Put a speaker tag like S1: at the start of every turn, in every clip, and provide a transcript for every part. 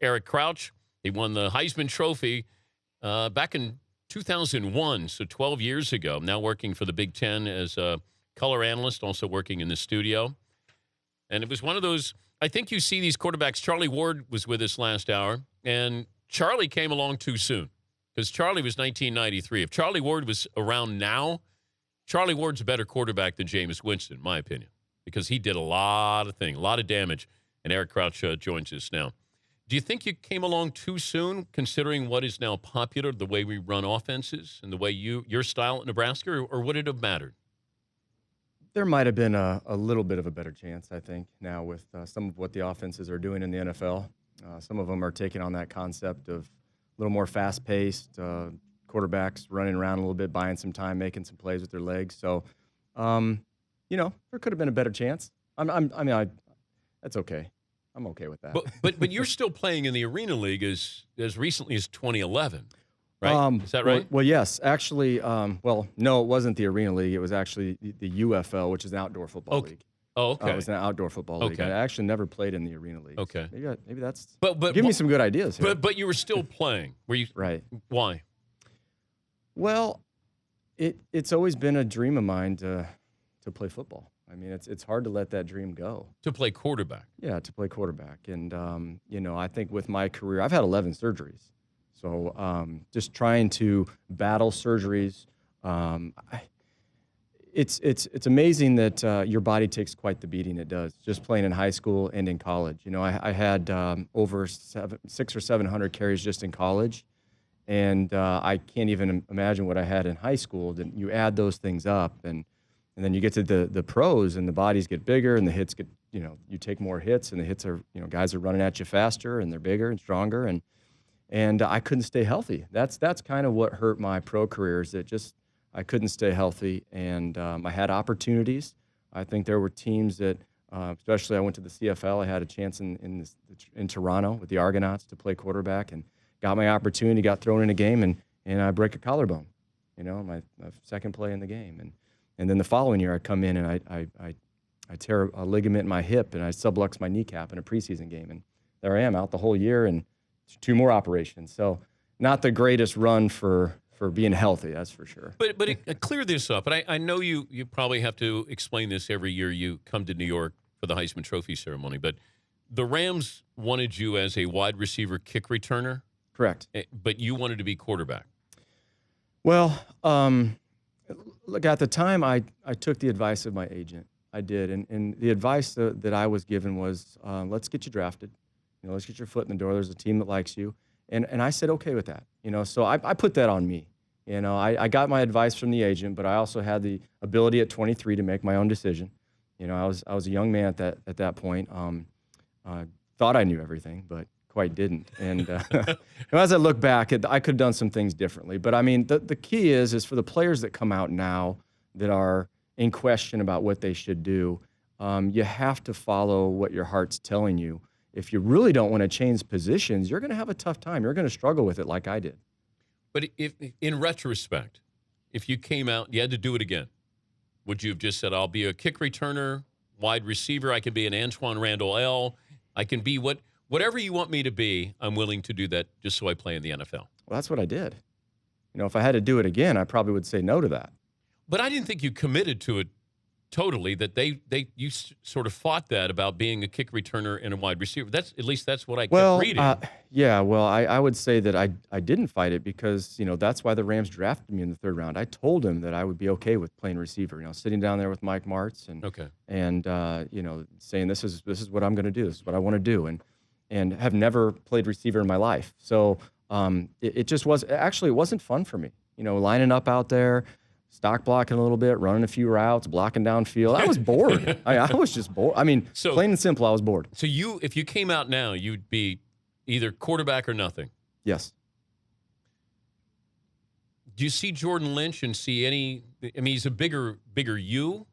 S1: Eric Crouch. He won the Heisman Trophy back in 2001, so 12 years ago. Now working for the Big Ten as a color analyst, also working in the studio. And it was one of those, I think you see these quarterbacks. Charlie Ward was with us last hour, and Charlie came along too soon because Charlie was 1993. If Charlie Ward was around now, Charlie Ward's a better quarterback than Jameis Winston, in my opinion, because he did a lot of things, a lot of damage. And Eric Crouch joins us now. Do you think you came along too soon, considering what is now popular, the way we run offenses and the way your style at Nebraska, or would it have mattered?
S2: There might have been a little bit of a better chance, I think, now with some of what the offenses are doing in the NFL. Some of them are taking on that concept of a little more fast-paced, quarterbacks running around a little bit, buying some time, making some plays with their legs. So, there could have been a better chance. That's okay. I'm okay with that.
S1: But you're still playing in the Arena League as recently as 2011, right? Is that right?
S2: Well, yes. Actually, no, it wasn't the Arena League. It was actually the UFL, which is an outdoor football league.
S1: Oh, okay.
S2: It was an outdoor football league. I actually never played in the Arena League.
S1: Okay.
S2: So maybe that's.
S1: But
S2: give me some good ideas here.
S1: But you were still playing. Were you?
S2: Right.
S1: Why?
S2: Well, it's always been a dream of mine to play football. I mean, it's hard to let that dream go.
S1: To play quarterback.
S2: Yeah, to play quarterback. And, I think with my career, I've had 11 surgeries. So just trying to battle surgeries, it's amazing that your body takes quite the beating it does, just playing in high school and in college. I had over 600 or 700 carries just in college. And I can't even imagine what I had in high school. Then you add those things up, and then you get to the pros, and the bodies get bigger, and the hits get, you take more hits, and the hits are, guys are running at you faster, and they're bigger and stronger, and I couldn't stay healthy. That's kind of what hurt my pro career, is that just I couldn't stay healthy, and I had opportunities. I think there were teams that, especially I went to the CFL. I had a chance in Toronto with the Argonauts to play quarterback, and got my opportunity, got thrown in a game, and I break a collarbone, my second play in the game. And then the following year I come in and I tear a ligament in my hip, and I sublux my kneecap in a preseason game. And there I am out the whole year and 2 more operations. So not the greatest run for being healthy, that's for sure.
S1: But clear this up. And I know you probably have to explain this every year you come to New York for the Heisman Trophy ceremony. But the Rams wanted you as a wide receiver kick returner.
S2: Correct.
S1: But you wanted to be quarterback.
S2: Well, look, at the time, I took the advice of my agent. I did. And the advice that I was given was, let's get you drafted. Let's get your foot in the door. There's a team that likes you. And I said, okay with that. So I put that on me. I got my advice from the agent, but I also had the ability at 23 to make my own decision. I was a young man at that point. Thought I knew everything, but quite didn't. And as I look back, I could have done some things differently. But, I mean, the key is for the players that come out now that are in question about what they should do, you have to follow what your heart's telling you. If you really don't want to change positions, you're going to have a tough time. You're going to struggle with it like I did.
S1: But if, in retrospect, if you came out, you had to do it again, would you have just said, I'll be a kick returner, wide receiver, I can be an Antoine Randall L., I can be whatever you want me to be, I'm willing to do that just so I play in the NFL?
S2: Well, that's what I did. If I had to do it again, I probably would say no to that.
S1: But I didn't think you committed to it totally, that you sort of fought that about being a kick returner and a wide receiver. At least that's what I kept reading.
S2: I would say that I didn't fight it because, that's why the Rams drafted me in the 3rd round. I told them that I would be okay with playing receiver, sitting down there with Mike Martz and saying this is what I'm going to do. This is what I want to do. And have never played receiver in my life. So it just it wasn't fun for me, lining up out there, stock blocking a little bit, running a few routes, blocking downfield. I was bored. I was just bored. I mean, plain and simple, I was bored.
S1: So if you came out now, you'd be either quarterback or nothing.
S2: Yes.
S1: Do you see Jordan Lynch and see any? I mean, he's a bigger you.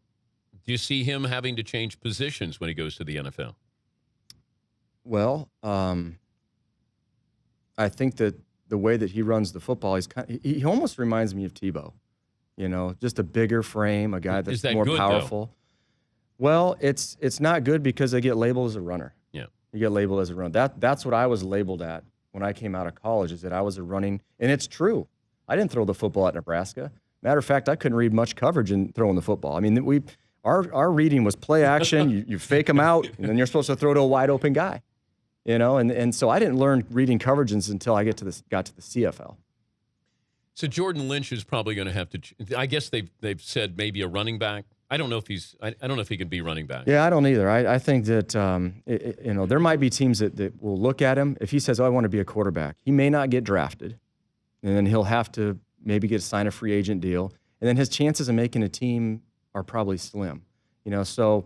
S1: Do you see him having to change positions when he goes to the NFL?
S2: Well, I think that the way that he runs the football, he almost reminds me of Tebow. Just a bigger frame, a guy that's more powerful. Though? Well, it's not good because they get labeled as a runner.
S1: Yeah.
S2: You get labeled as a runner. That's what I was labeled at when I came out of college, is that I was a running, and it's true. I didn't throw the football at Nebraska. Matter of fact, I couldn't read much coverage in throwing the football. I mean, our reading was play action. You fake them out, and then you're supposed to throw to a wide open guy. And so I didn't learn reading coverages until I got to the CFL.
S1: So Jordan Lynch is probably going to have to. I guess they've said maybe a running back. I don't know if he's. I don't know if he can be running back.
S2: Yeah, I don't either. I think that there might be teams that will look at him. If he says, "Oh, I want to be a quarterback," he may not get drafted, and then he'll have to maybe sign a free agent deal, and then his chances of making a team are probably slim. So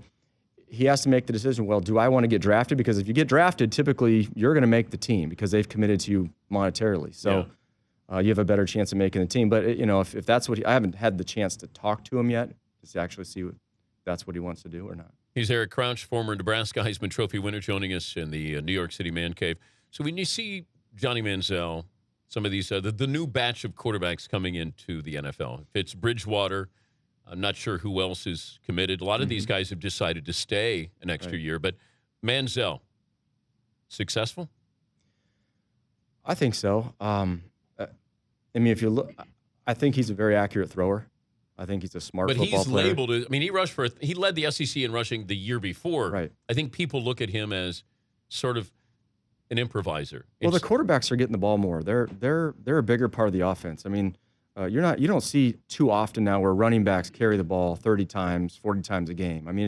S2: he has to make the decision. Well, do I want to get drafted? Because if you get drafted, typically you're going to make the team because they've committed to you monetarily. So. Yeah. You have a better chance of making the team. But, if that's what I haven't had the chance to talk to him yet to actually see if that's what he wants to do or not.
S1: He's Eric Crouch, former Nebraska Heisman Trophy winner, joining us in the New York City Man Cave. So when you see Johnny Manziel, some of these, the new batch of quarterbacks coming into the NFL, if it's Bridgewater, I'm not sure who else is committed. A lot of these guys have decided to stay an extra year. But Manziel, successful?
S2: I think so. If you look, I think he's a very accurate thrower. I think he's a smart football player. But he's
S1: labeled as, he led the SEC in rushing the year before.
S2: Right.
S1: I think people look at him as sort of an improviser.
S2: Well, the quarterbacks are getting the ball more. They're a bigger part of the offense. I mean, you don't see too often now where running backs carry the ball 30 times, 40 times a game. I mean,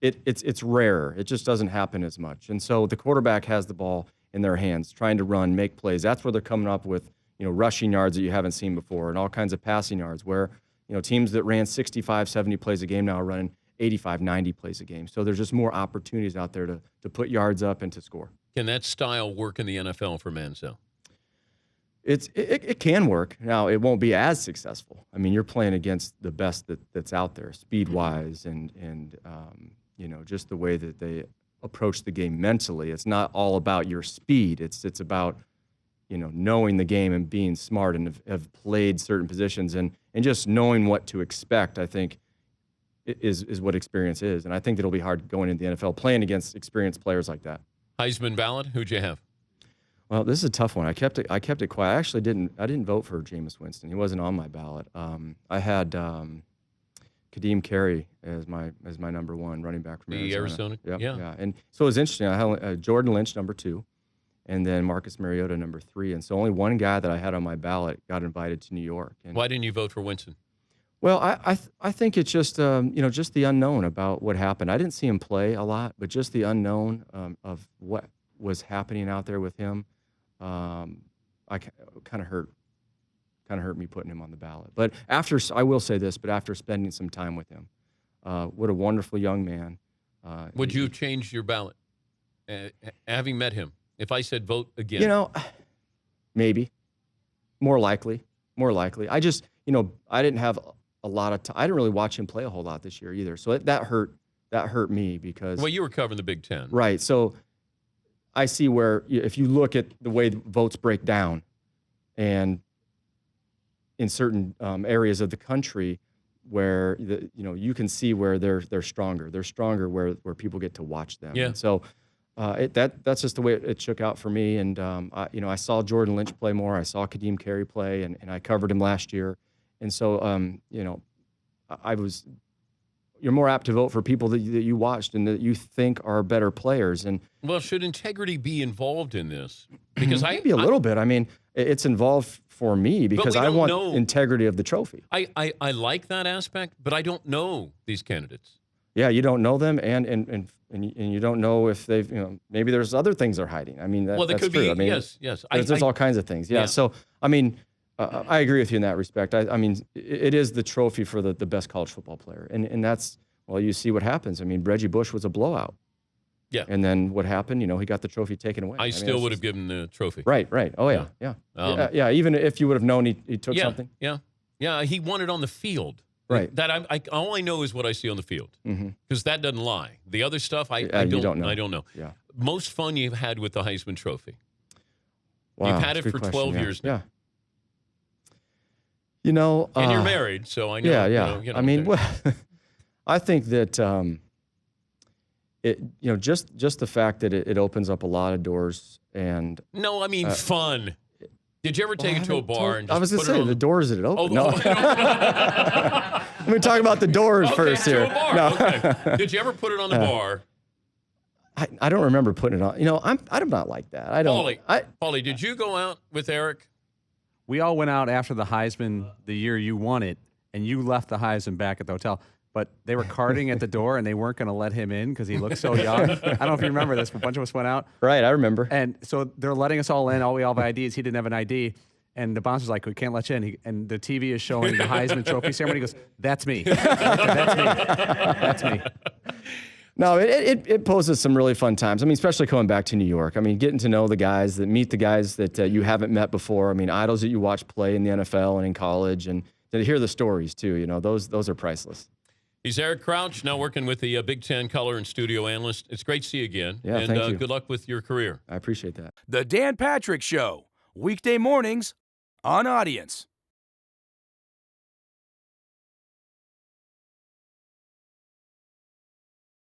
S2: it's rare. It just doesn't happen as much. And so the quarterback has the ball in their hands, trying to run, make plays. That's where they're coming up with rushing yards that you haven't seen before, and all kinds of passing yards where, teams that ran 65, 70 plays a game now are running 85, 90 plays a game. So there's just more opportunities out there to put yards up and to score.
S1: Can that style work in the NFL for Manziel?
S2: It can work. Now, it won't be as successful. I mean, you're playing against the best that's out there, speed-wise, and just the way that they approach the game mentally. It's not all about your speed. It's about knowing the game and being smart and have played certain positions and just knowing what to expect, I think, is what experience is. And I think it'll be hard going into the NFL playing against experienced players like that.
S1: Heisman ballot, who'd you have?
S2: Well, this is a tough one. I kept it quiet. I actually didn't vote for Jameis Winston. He wasn't on my ballot. I had Kadeem Carey as my number one running back from
S1: Arizona.
S2: Yep,
S1: yeah.
S2: Yeah. And so it was interesting. I had Jordan Lynch number 2. And then Marcus Mariota, number 3. And so only one guy that I had on my ballot got invited to New York. And
S1: why didn't you vote for Winston?
S2: Well, I think it's just, just the unknown about what happened. I didn't see him play a lot, but just the unknown of what was happening out there with him, kind of hurt me putting him on the ballot. But I will say this, but after spending some time with him, what a wonderful young man.
S1: Would you have changed your ballot, having met him? If I said vote again,
S2: maybe, more likely. I just, I didn't have a lot of time. I didn't really watch him play a whole lot this year either. So that hurt me because.
S1: Well, you were covering the Big Ten,
S2: right? So I see where if you look at the way the votes break down, and in certain areas of the country where you can see where they're stronger. They're stronger where people get to watch them.
S1: Yeah.
S2: And so. That's just the way it shook out for me. And, I saw Jordan Lynch play more. I saw Kadeem Carey play, and I covered him last year. And so, you're more apt to vote for people that you watched and that you think are better players. And
S1: well, should integrity be involved in this? Because
S2: maybe a little bit. I mean, it's involved for me because I want integrity of the trophy.
S1: I like that aspect, but I don't know these candidates.
S2: Yeah, you don't know them, and you don't know if they've, maybe there's other things they're hiding. I mean, that's
S1: could
S2: true.
S1: be.
S2: I mean,
S1: yes.
S2: There's all kinds of things. Yeah. So, I mean, I agree with you in that respect. I mean, it is the trophy for the best college football player, and that's you see what happens. I mean, Reggie Bush was a blowout.
S1: Yeah.
S2: And then what happened? He got the trophy taken away.
S1: I still would have given the trophy.
S2: Right. Oh yeah. Even if you would have known he took something.
S1: Yeah. He won it on the field.
S2: Right.
S1: That all I know is what I see on the field, because that doesn't lie. The other stuff, I
S2: don't know.
S1: I don't know.
S2: Yeah.
S1: Most fun you've had with the Heisman Trophy.
S2: Wow,
S1: you've had it for 12 years now.
S2: Yeah.
S1: And you're married, so I know.
S2: Yeah. I mean, I think that just the fact that it opens up a lot of doors. And
S1: No, I mean fun. Did you ever take it to a bar and just
S2: I was
S1: put
S2: going to say,
S1: it on
S2: the doors that it opened.
S1: Oh,
S2: No. Let me talk about the doors first
S1: to
S2: here.
S1: a bar.
S2: No.
S1: Okay. Did you ever put it on the bar?
S2: I don't remember putting it on. I'm not like that. I don't.
S1: Paulie, did you go out with Eric?
S3: We all went out after the Heisman the year you won it, and you left the Heisman back at the hotel. But they were carding at the door, and they weren't going to let him in because he looked so young. I don't know if you remember this, but a bunch of us went out.
S2: Right, I remember.
S3: And so they're letting us all in. All we all have IDs. He didn't have an ID. And the bouncer's like, we can't let you in. And the TV is showing the Heisman Trophy ceremony. He goes, that's me. That's me. That's me.
S2: No, it poses some really fun times. I mean, especially coming back to New York. I mean, getting to know the guys, meet the guys that you haven't met before. I mean, idols that you watch play in the NFL and in college, and to hear the stories too. Those are priceless.
S1: He's Eric Crouch, now working with the Big Ten color and studio analyst. It's great to see you again.
S2: Yeah,
S1: and
S2: thank you.
S1: Good luck with your career.
S2: I appreciate that.
S4: The Dan Patrick Show, weekday mornings on Audience.